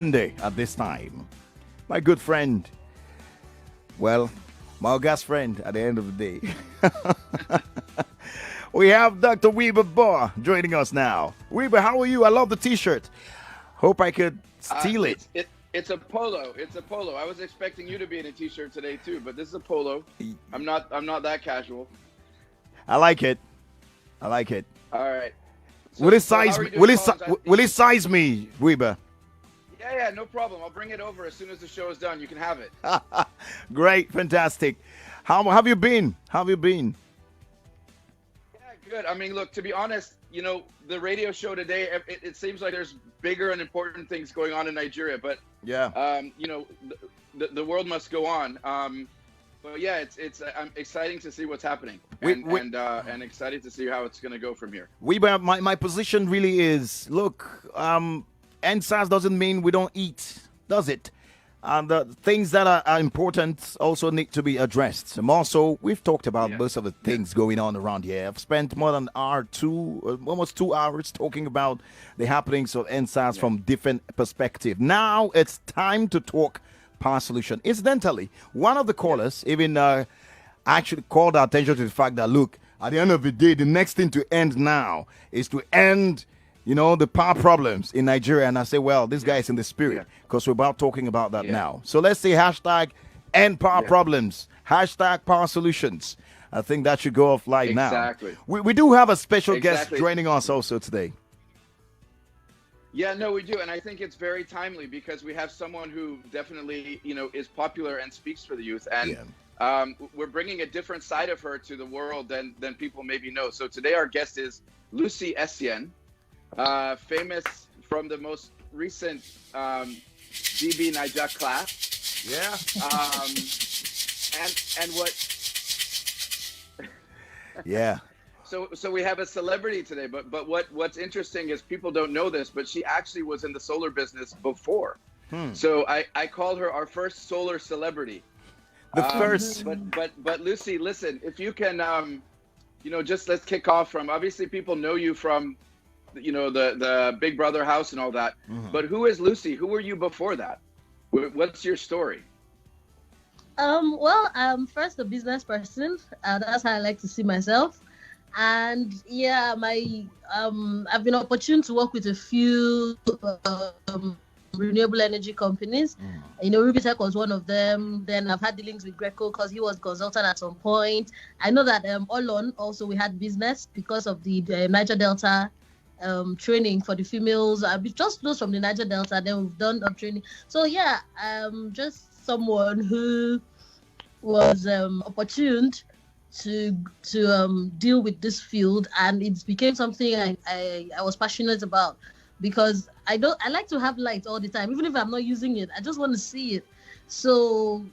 Monday at this time. My good friend, well, my august friend at the end of the day. We have Dr. Wiebe Boer joining us now. Wiebe, how are you? I love the t-shirt. Hope I could steal it. It's a polo. It's a polo. I was expecting you to be in a t-shirt today too, but this is a polo. I'm not that casual. I like it. I like it. All right. Will it size how are me? you doing, Will it size me, Wiebe? Yeah, no problem. I'll bring it over as soon as the show is done. You can have it. Great, fantastic. How have you been? How have you been? Yeah, good. I mean, look, to be honest, the radio show today, it seems like there's bigger and important things going on in Nigeria, but Yeah. the world must go on. But yeah, it's I'm exciting to see what's happening, and excited to see how it's going to go from here. Wiebe, my position really is, look, NSAS doesn't mean we don't eat, does it? And the things that are important also need to be addressed. And also, we've talked about most of the things going on around here. I've spent more than an hour, almost 2 hours talking about the happenings of NSAS from different perspectives. Now it's time to talk power solution. Incidentally, one of the callers even actually called our attention to the fact that, look, at the end of the day, the next thing to end now is to end the power problems in Nigeria. And I say, well, this guy is in the spirit because we're about talking about that now. So let's say hashtag end power problems, hashtag power solutions. I think that should go off live now. We do have a special guest joining us also today. Yeah, no, we do. And I think it's very timely because we have someone who definitely, is popular and speaks for the youth. And we're bringing a different side of her to the world than people maybe know. So today our guest is Lucy Essien. Famous from the most recent DB Naija class. Yeah. And what? Yeah. So we have a celebrity today, but what's interesting is people don't know this, but she actually was in the solar business before. So I called her our first solar celebrity. The first. But Lucy, listen, if you can, just let's kick off from. Obviously, people know you from the Big Brother house and all that. But who is Lucy? Who were you before that? What's your story? Well, I'm first a business person. That's how I like to see myself. And yeah, I've been opportune to work with a few renewable energy companies. Wiebe Tech was one of them. Then I've had dealings with Greco because he was consultant at some point. I know that also we had business because of the Niger Delta training for the females. Just those from the Niger Delta, then we've done training. So yeah, just someone who was opportuned to deal with this field, and it became something I was passionate about because I like to have light all the time, even if I'm not using it. I just want to see it. So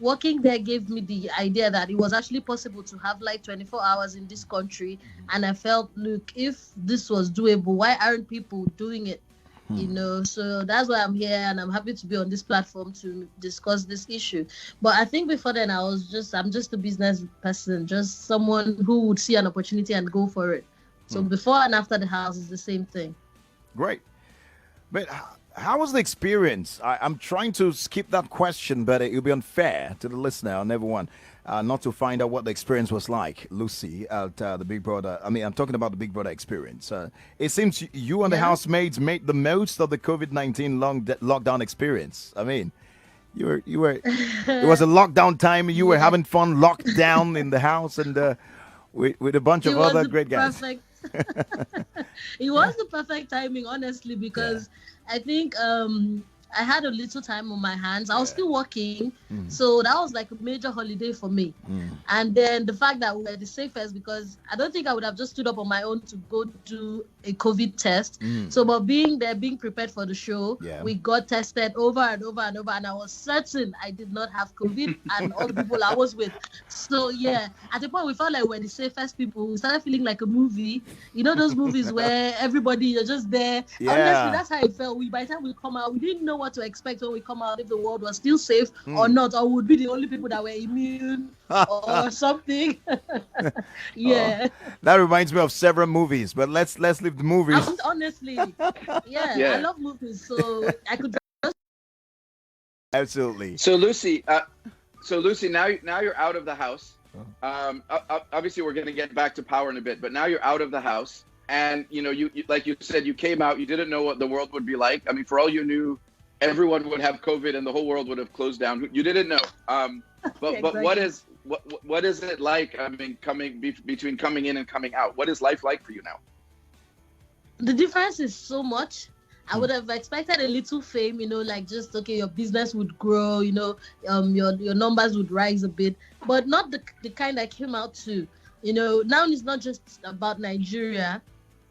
working there gave me the idea that it was actually possible to have light 24 hours in this country. And I felt, look, if this was doable, why aren't people doing it? So that's why I'm here, and I'm happy to be on this platform to discuss this issue. But I think before then, I'm just a business person, just someone who would see an opportunity and go for it. So before and after the house is the same thing. Great. But how was the experience? I'm trying to skip that question, but it will be unfair to the listener on everyone not to find out what the experience was like, Lucy, at the Big Brother. I mean, I'm talking about the Big Brother experience. It seems you and the housemates made the most of the COVID-19 lockdown experience. I mean, you were. It was a lockdown time. You were having fun locked down in the house and with a bunch of other great guys. It was the perfect timing, honestly, because I think I had a little time on my hands. I was still working, so that was like a major holiday for me. And then the fact that we were the safest, because I don't think I would have just stood up on my own to go do a COVID test. So, but being there, being prepared for the show, we got tested over and over and over, and I was certain I did not have COVID and all the people I was with. So yeah, at the point we felt like we were the safest people. We started feeling like a movie. You know those movies where everybody, you're just there. Honestly, that's how it felt. By the time we come out, we didn't know what what to expect when we come out, if the world was still safe or not, or would be the only people that were immune or something. Yeah. That reminds me of several movies, but let's leave the movies. Honestly, I love movies, so I could just... Absolutely. So Lucy, now you're out of the house. Obviously, we're going to get back to power in a bit, but now you're out of the house, and you like you said, you came out. You didn't know what the world would be like. I mean, for all you knew, everyone would have COVID and the whole world would have closed down. You didn't know. But what is it like? I mean, between coming in and coming out, what is life like for you now? The difference is so much. I would have expected a little fame, like just, okay, your business would grow, your numbers would rise a bit, but not the kind I came out to. Now it's not just about Nigeria.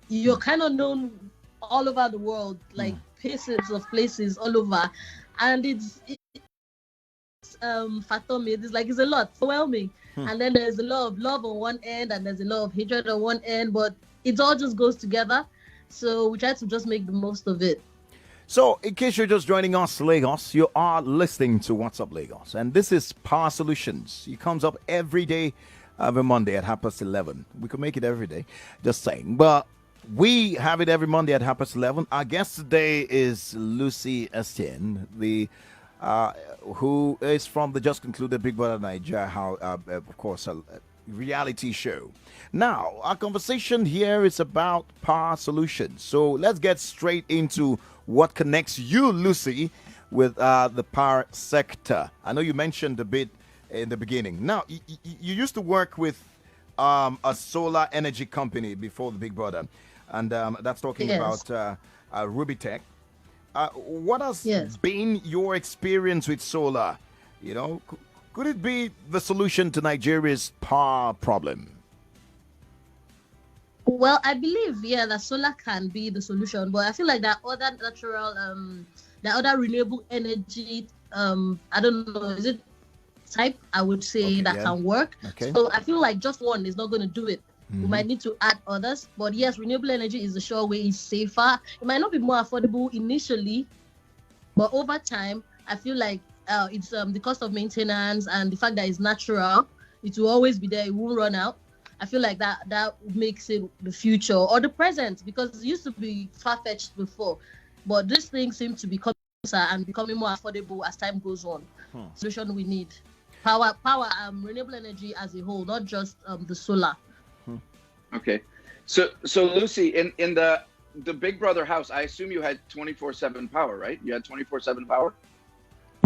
You're kind of known all over the world, like places all over. And it's it's a lot, overwhelming. And then there's a lot of love on one end and there's a lot of hatred on one end, but it all just goes together. So we try to just make the most of it. So, in case you're just joining us, Lagos, you are listening to What's Up Lagos. And this is Power Solutions. It comes up every day, every Monday at 11:30. We could make it every day, just saying. But we have it every Monday at 11:30. Our guest today is Lucy Essien, who is from the just concluded Big Brother Nigeria, of course, a reality show. Now, our conversation here is about power solutions. So let's get straight into what connects you, Lucy, with the power sector. I know you mentioned a bit in the beginning. Now, you used to work with a solar energy company before the Big Brother, and that's talking about Ruby Tech. What has been your experience with solar? Could it be the solution to Nigeria's power problem? Well, I believe, that solar can be the solution, but I feel like there are other natural, there are other renewable energy, I don't know, is it type, I would say, that can work. Okay. So I feel like just one is not going to do it. We might need to add others, but yes, renewable energy is the sure way, it's safer. It might not be more affordable initially, but over time, I feel like it's the cost of maintenance and the fact that it's natural, it will always be there, it won't run out. I feel like that makes it the future or the present, because it used to be far-fetched before, but this thing seems to be coming closer and becoming more affordable as time goes on. Solution we need power, renewable energy as a whole, not just the solar. Okay, so Lucy, in the Big Brother house, I assume you had 24/7 power, right? You had 24/7 power.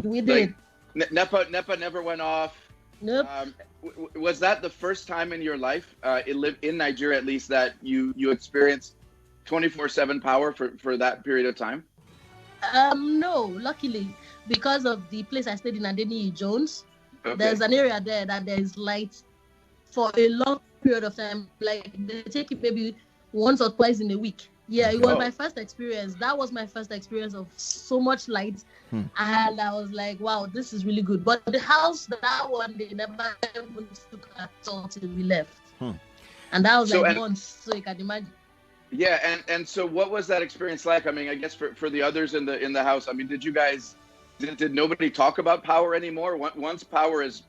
We did. NEPA never went off. Nope. Was that the first time in your life, in Nigeria at least, that you experienced 24/7 power for that period of time? No, luckily, because of the place I stayed in, Adeniyi Jones, there's an area there that there is light for a long period of time. Like they take it maybe once or twice in a week. Yeah, it was my first experience. That was my first experience of so much light. And I was like, wow, this is really good. But the house, that one, they never even took at all till we left. And that was months, so you can imagine. Yeah, and so what was that experience like? I mean, I guess for the others in the house, I mean, did nobody talk about power anymore? Once power is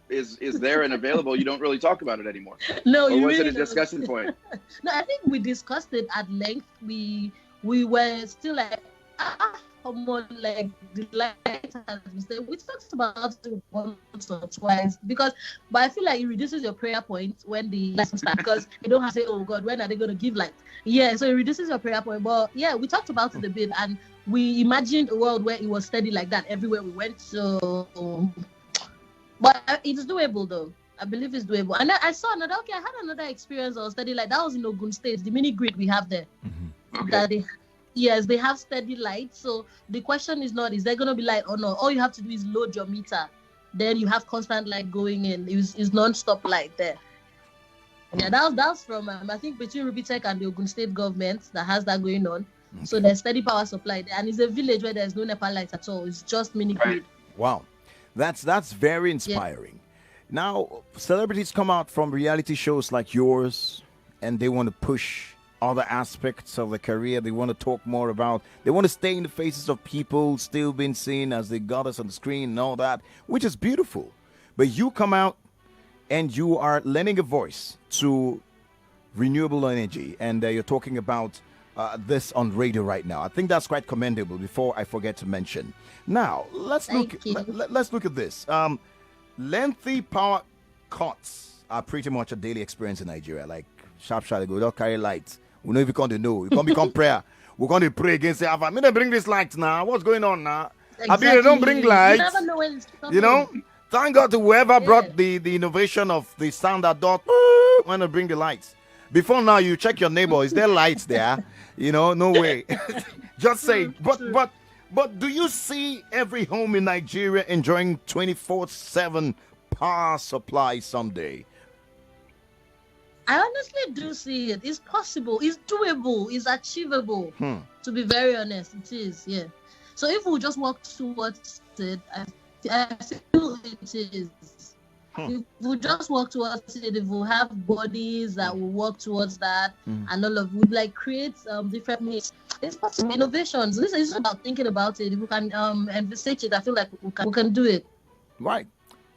there and available, you don't really talk about it anymore. No, or you was really it a discussion point? No, I think we discussed it at length. We were still like, come on, like the light has been staying. We talked about it once or twice but I feel like it reduces your prayer point when the lights start, because you don't have to say, oh God, when are they going to give light? Yeah, so it reduces your prayer point. But yeah, we talked about it a bit, and we imagined a world where it was steady like that everywhere we went. So, but it's doable though. I believe it's doable. And I saw I had another experience of steady like that was in Ogun State, the mini grid we have there. Okay. They have steady light. So the question is not, is there going to be light or not? All you have to do is load your meter. Then you have constant light going in. It's non-stop light there. Yeah, that's from, I think, between Ruby Tech and the Ogun State government that has that going on. Okay. So there's steady power supply there. And it's a village where there's no NEPA lights at all. It's just mini grid. Wow. That's very inspiring. Yeah. Now, celebrities come out from reality shows like yours and they want to push other aspects of the career. They want to talk more about. They want to stay in the faces of people still being seen as the goddess on the screen and all that, which is beautiful. But you come out and you are lending a voice to renewable energy, and you're talking about this on radio right now. I think that's quite commendable. Before I forget to mention, now let's let's look at this. Lengthy power cuts are pretty much a daily experience in Nigeria. Like sharp, we don't carry lights. We know if you can't know, you can't become prayer. We're going to pray against it. I'm gonna bring this light now. What's going on now? Exactly. I mean, don't bring lights. You never know when it's coming. You know. Thank God to whoever brought the innovation of the sound that dot when to bring the lights. Before now, you check your neighbor. Is there lights there? You know, no way. Just say. But do you see every home in Nigeria enjoying 24/7 power supply someday? I honestly do see it. It's possible. It's doable. It's achievable. To be very honest, it is. Yeah. So if we just work towards it, I feel it is. If we just work towards it, if we have bodies that will work towards that, and all of would like create different means. It's possible. Innovations. This is about thinking about it. If we can envisage it, I feel like we can do it. Right.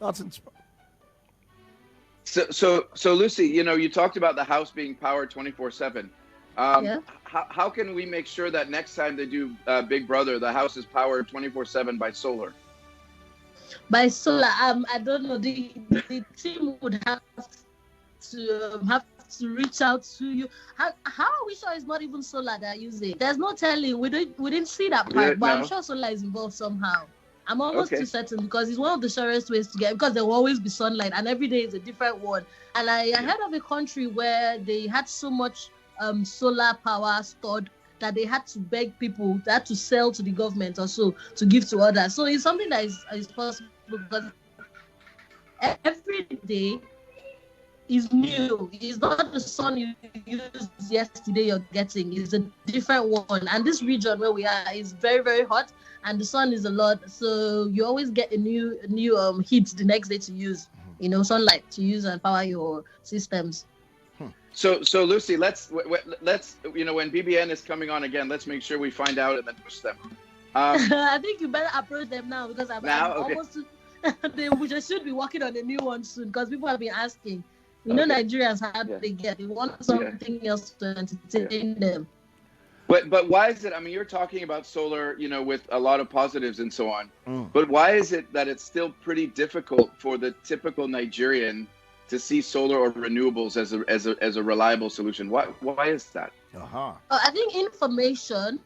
That's inspiring. So Lucy, you know, you talked about the house being powered 24/7. How can we make sure that next time they do Big Brother, the house is powered 24/7 by solar? By solar, I don't know. The team would have to reach out to you. How are we sure it's not even solar they're using? There's no telling. We didn't see that part, but I'm sure solar is involved somehow. I'm almost too certain because it's one of the surest ways to get, because there will always be sunlight and every day is a different one. And I heard of a country where they had so much solar power stored that they had to beg people, they had to sell to the government or so to give to others. So it's something that is possible because every day is new. It's not the sun you used yesterday you're getting. It's a different one. And this region where we are is very, very hot and the sun is a lot. So you always get a new heat the next day to use, you know, sunlight to use and power your systems. So Lucy, let's you know, when BBN is coming on again, let's make sure we find out and then push them. I think you better approach them now because I'm almost. They should be working on a new one soon because people have been asking. You know, Nigerians how they get. They want something else to entertain them. But why is it? I mean, you're talking about solar, you know, with a lot of positives and so on. But why is it that it's still pretty difficult for the typical Nigerian to see solar or renewables as a reliable solution? Why is that? I think information.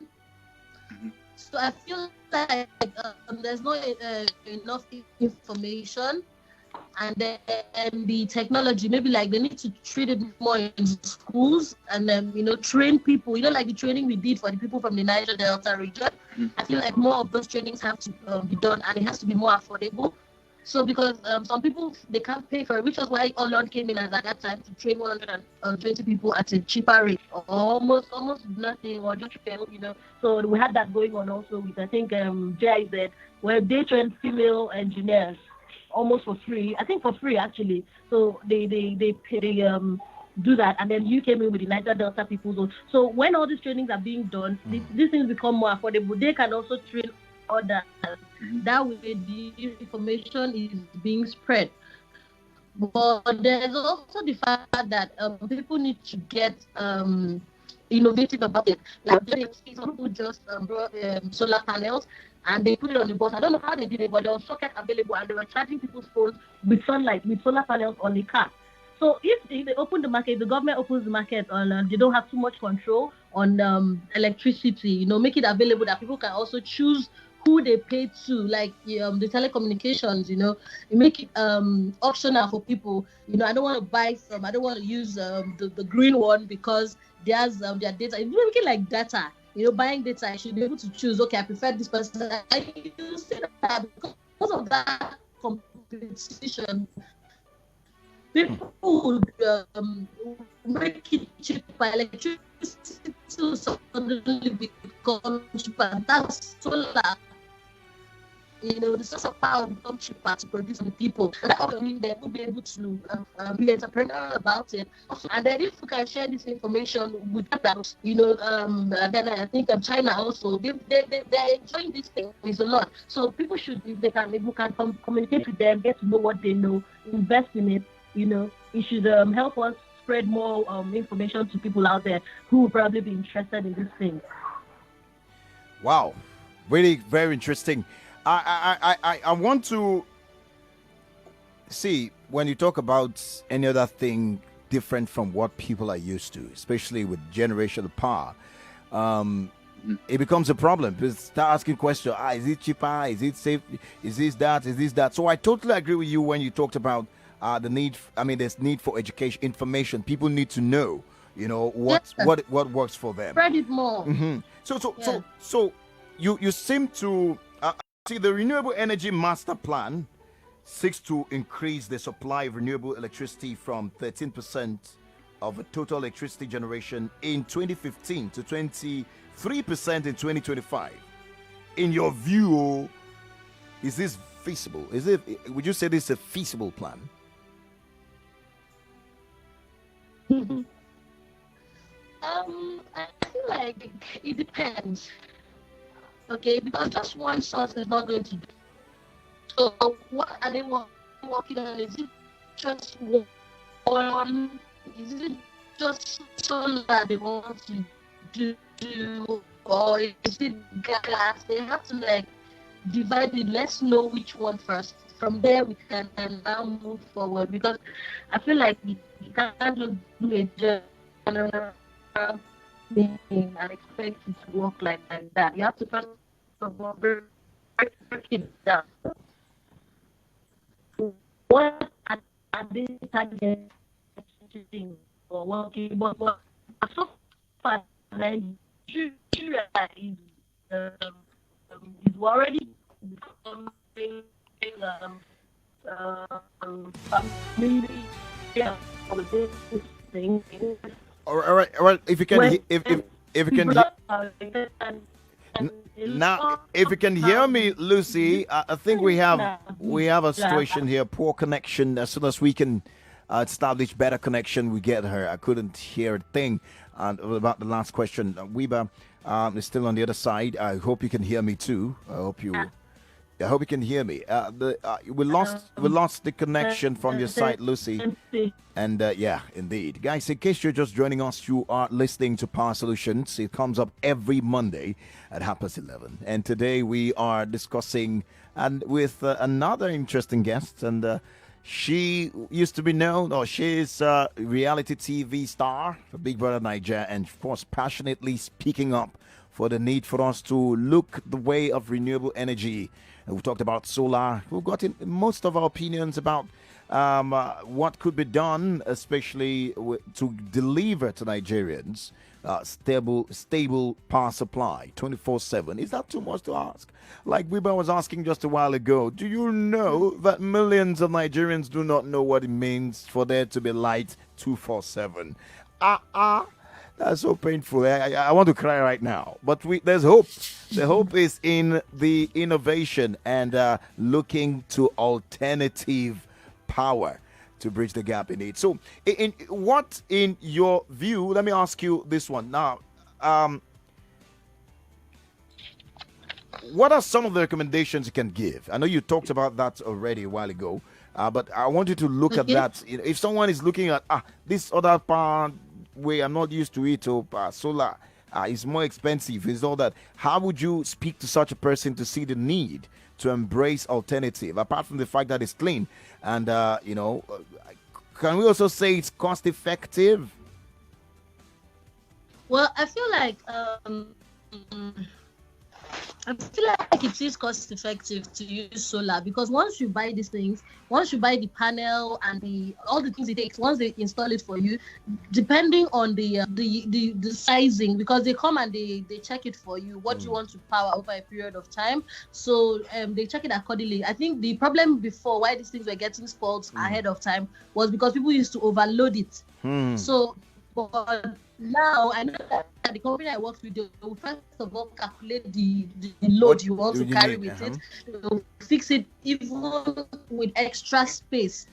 So I feel like there's not enough information, and then the technology, maybe like they need to treat it more in schools and then, you know, train people, you know, like the training we did for the people from the Niger Delta region. I feel like more of those trainings have to be done, and it has to be more affordable. So because some people, they can't pay for it, which is why Olon came in at that time to train 120 people at a cheaper rate, almost nothing, or just, you know. So we had that going on also with, I think, GIZ, where they trained female engineers almost for free. I think for free, actually. So they do that, and then you came in with the Niger Delta people. So when all these trainings are being done, these things become more affordable. They can also train others. That way the information is being spread. But there's also the fact that people need to get innovative about it. Like some people just brought solar panels and they put it on the bus. I don't know how they did it, but there was socket available and they were charging people's phones with sunlight, with solar panels on the car. So if they open the market, the government opens the market on, they don't have too much control on electricity, you know, make it available that people can also choose who they pay to, like the telecommunications, you know, you make it optional for people. You know, I don't want to buy I don't want to use the green one because there's their data. You make it like data, you know, buying data, I should be able to choose, okay, I prefer this person. I use that because of that competition. People would make it cheaper. Electricity suddenly become cheaper. That's solar. the source of power become cheaper to produce the people. And that also means they will be able to be entrepreneurial about it. And then if we can share this information with them, then I think China also, they're enjoying this thing is a lot. So people should, if we can communicate with them, get to know what they know, invest in it. It should help us spread more information to people out there who will probably be interested in this thing. Wow, really very interesting. I want to see when you talk about any other thing different from what people are used to, especially with generational power. It becomes a problem. People start asking questions. Is it cheaper? Is it safe? Is this that? Is this that? So I totally agree with you when you talked about the need. There's need for education, information. People need to know, what works for them. Spread it more. Mm-hmm. So you seem to see the Renewable Energy Master Plan seeks to increase the supply of renewable electricity from 13% of total electricity generation in 2015 to 23% in 2025. In your view, is this feasible? Would you say this is a feasible plan? I feel like it depends. Okay, because just one source is not going to do. So what are they working on? Is it just one? Is it just solar they want to do, or is it gas? They have to divide it. Let's know which one first. From there we can now move forward, because I feel like you can't just do a general thing and expect it to work like that. You have to first of all break it down. What are they targeting or working? But so far, Nigeria is already becoming family thing. All right. If you can, if you can. Now, if you can hear me, Lucy, I think we have a situation here. Poor connection. As soon as we can establish better connection, we get her. I couldn't hear a thing about the last question. Wiebe is still on the other side. I hope you can hear me too. I hope you can hear me. We lost the connection from your side, Lucy. And yeah, indeed. Guys, in case you're just joining us, you are listening to Power Solutions. It comes up every Monday at 11:30. And today we are discussing with another interesting guest. And she used to be known, or she's a reality TV star for Big Brother Nigeria, and of course, passionately speaking up for the need for us to look the way of renewable energy. And we've talked about solar. We've got most of our opinions about what could be done, especially to deliver to Nigerians stable power supply 24/7. Is that too much to ask? Like Wiebe was asking just a while ago, do you know that millions of Nigerians do not know what it means for there to be light 24/7? That's so painful. I want to cry right now. But there's hope. The hope is in the innovation and looking to alternative power to bridge the gap in it. So, in your view, let me ask you this one now. What are some of the recommendations you can give? I know you talked about that already a while ago, but I want you to look at that. If someone is looking at this other power way, I'm not used to it, or solar is more expensive, is all that. How would you speak to such a person to see the need to embrace alternative, apart from the fact that it's clean? And, can we also say it's cost effective? Well, I feel like it is cost effective to use solar, because once you buy these things, once you buy the panel and all the things it takes, once they install it for you, depending on the sizing, because they come and they check it for you, what you want to power over a period of time. So they check it accordingly. I think the problem before why these things were getting spoiled ahead of time was because people used to overload it. So But now I know that the company I work with, they will first of all calculate the load you want to carry with it. They will fix it even with extra space.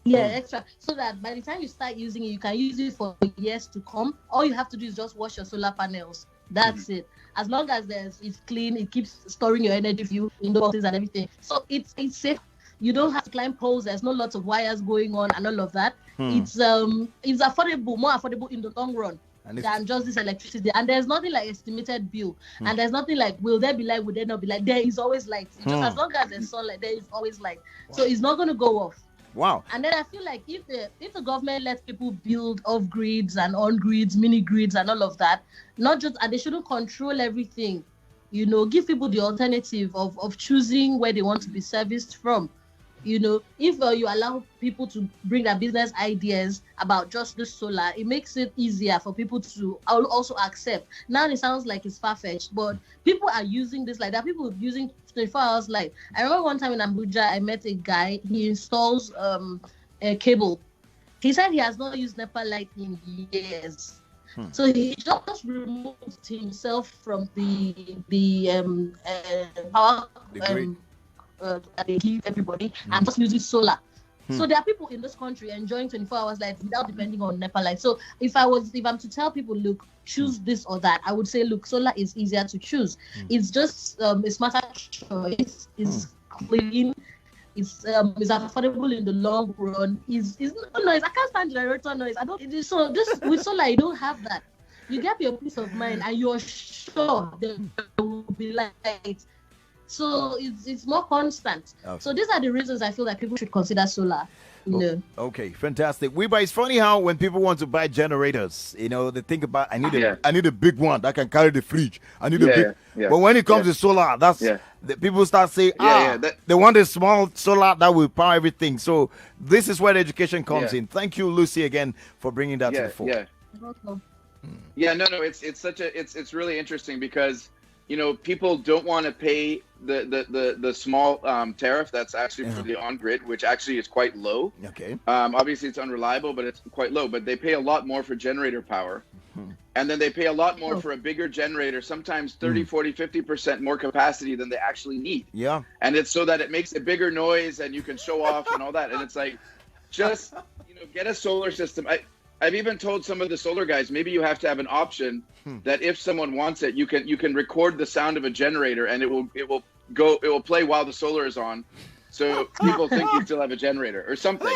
Yeah, extra. So that by the time you start using it, you can use it for years to come. All you have to do is just wash your solar panels. That's it. As long as it's clean, it keeps storing your energy for you in the boxes and everything. So it's safe. You don't have to climb poles. There's no lots of wires going on and all of that. It's affordable, more affordable in the long run than just this electricity. And there's nothing like estimated bill. And there's nothing like, will there be light, will there not be light? There is always light. Just as long as there's sunlight, there is always light. So it's not going to go off. Wow. And then I feel like if the government lets people build off grids and on grids, mini grids and all of that, and they shouldn't control everything, give people the alternative of choosing where they want to be serviced from. If you allow people to bring their business ideas about just the solar, it makes it easier for people to also accept. Now it sounds like it's far-fetched, but people are using this like that. People using 24 hours light. I remember one time in Abuja, I met a guy. He installs a cable. He said he has not used NEPA light in years. So he just removed himself from the power that they give everybody and just using solar. So there are people in this country enjoying 24 hours light without depending on NEPA light. So if I'm to tell people, look, choose this or that, I would say, look, solar is easier to choose. It's just a smarter choice. It's clean. It's affordable in the long run. It's no noise. I can't stand generator noise. So just with solar, you don't have that. You get your peace of mind and you're sure there will be light. So it's more constant. Okay. So these are the reasons I feel that people should consider solar. Okay, fantastic. Wiebe, it's funny how when people want to buy generators, they think about I need a big one that can carry the fridge. I need a big. Yeah. But when it comes to solar, that's the people start saying, they want a small solar that will power everything. So this is where the education comes in. Thank you, Lucy, again for bringing that to the fore. It's really interesting because people don't want to pay the small tariff that's actually for the on-grid, which actually is quite low. Okay. Obviously, it's unreliable, but it's quite low. But they pay a lot more for generator power. And then they pay a lot more for a bigger generator, sometimes 30, 40, 50% more capacity than they actually need. Yeah. And it's so that it makes a bigger noise and you can show off and all that. And it's like, just, get a solar system. I've even told some of the solar guys, maybe you have to have an option that if someone wants it, you can record the sound of a generator and it will play while the solar is on. So people think you still have a generator or something.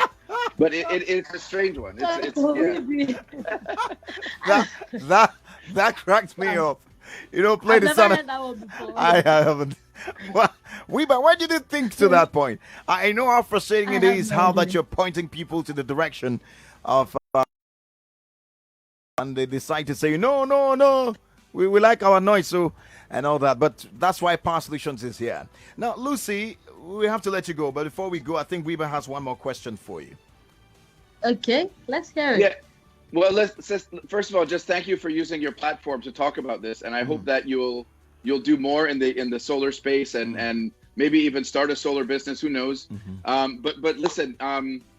But it's a strange one. That cracked me up. You don't play the sound. Heard that one before. I haven't. Well, Wiebe, why did you think to that point? I know how frustrating it is, how that you're pointing people to the direction of and they decide to say no, we like our noise, so and all that. But that's why Power Solutions is here. Now, Lucy, we have to let you go, but before we go, I think Wiebe has one more question for you. Okay, let's hear it. Yeah. Well, first of all, just thank you for using your platform to talk about this, and I hope that you'll do more in the solar space and maybe even start a solar business. Who knows? But listen,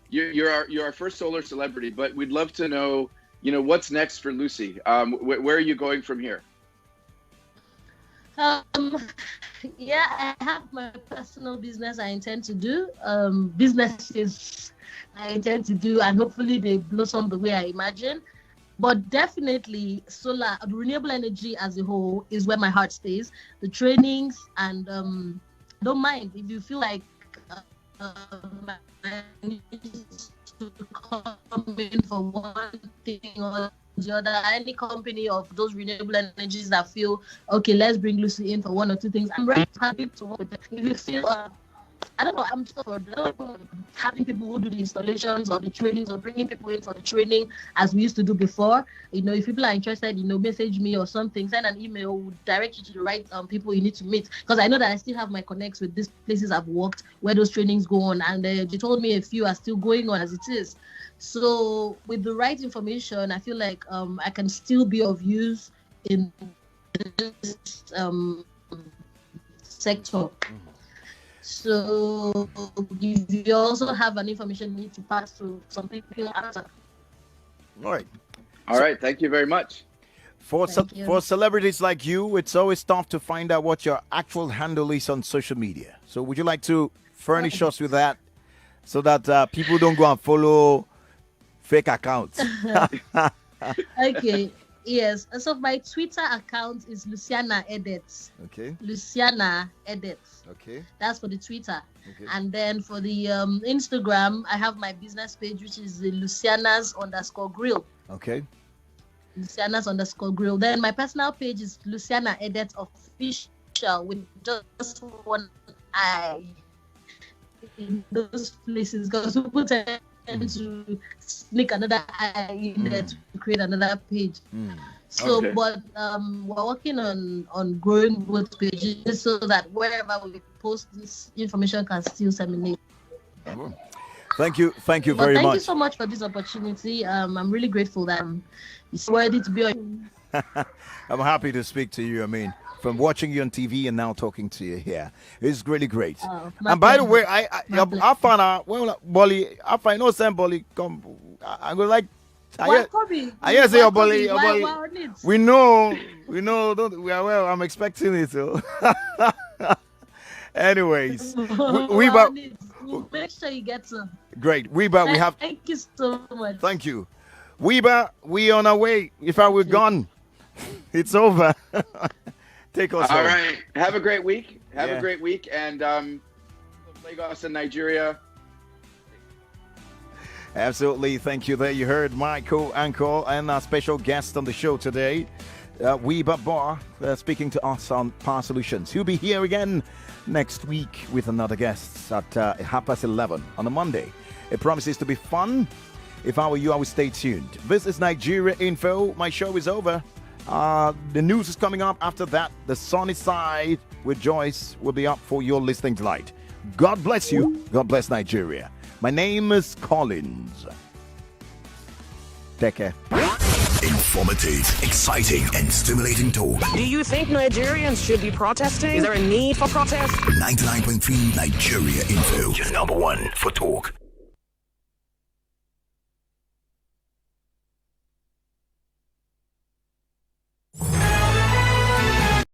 you're our first solar celebrity, but we'd love to know, what's next for Lucy? Where are you going from here? I have my personal business I intend to do. Businesses I intend to do, and hopefully they blossom the way I imagine. But definitely solar, renewable energy as a whole is where my heart stays. The trainings and don't mind if you feel like I need to come in for one thing or the other. Any company of those renewable energies that feel, okay, let's bring Lucy in for one or two things, I'm very happy to work with them. If you feel, I don't know, I'm just for having people who do the installations or the trainings or bringing people in for the training as we used to do before. If people are interested, message me or something, send an email, we'll direct you to the right people you need to meet. Because I know that I still have my connects with these places I've worked where those trainings go on, and they told me a few are still going on as it is. So with the right information, I feel like I can still be of use in this sector. So if you also have an information you need to pass to some people. All right. All right. Thank you very much. For celebrities like you, it's always tough to find out what your actual handle is on social media. So would you like to furnish us with that so that people don't go and follow fake accounts? Okay. Yes. So my Twitter account is Luciana Edits. Okay. Luciana Edits. Okay. That's for the Twitter. Okay. And then for the Instagram, I have my business page, which is the Lucianas_grill. Okay. Lucianas_grill. Then my personal page is Luciana Edits Official with just one eye in those places because people tend to sneak another eye in there to create another page. So, Okay. but we're working on growing both pages so that wherever we post this information can still disseminate. Thank you very Thank much. you so much for this opportunity. I'm really grateful that it's worthy to be on. I'm happy to speak to you. I mean, from watching you on TV and now talking to you here, it's really great. And by the way, I found out, well, Bolly, I find no same Bolly come. I'm going like. I say your Bolly. We know. Don't we are well. I'm expecting it. So, anyways, We'll make sure you get some. Great, Wiebe. We have. Thank you so much. Thank you, Wiebe. We on our way. If I were gone, it's over. Take us. All right. Have a great week. Have a great week. And Lagos and Nigeria. Absolutely. Thank you. There you heard my co-anchor and our special guest on the show today, Wiebe Boer, speaking to us on Power Solutions. He'll be here again next week with another guest at 11:30 on a Monday. It promises to be fun. If I were you, I would stay tuned. This is Nigeria Info. My show is over. The news is coming up after that. The Sunny Side with Joyce will be up for your listening tonight. God bless you. God bless Nigeria. My name is Collins Teke. Informative, exciting, and stimulating talk. Do you think Nigerians should be protesting? Is there a need for protest? 99.3 Nigeria Info. Just number one for talk.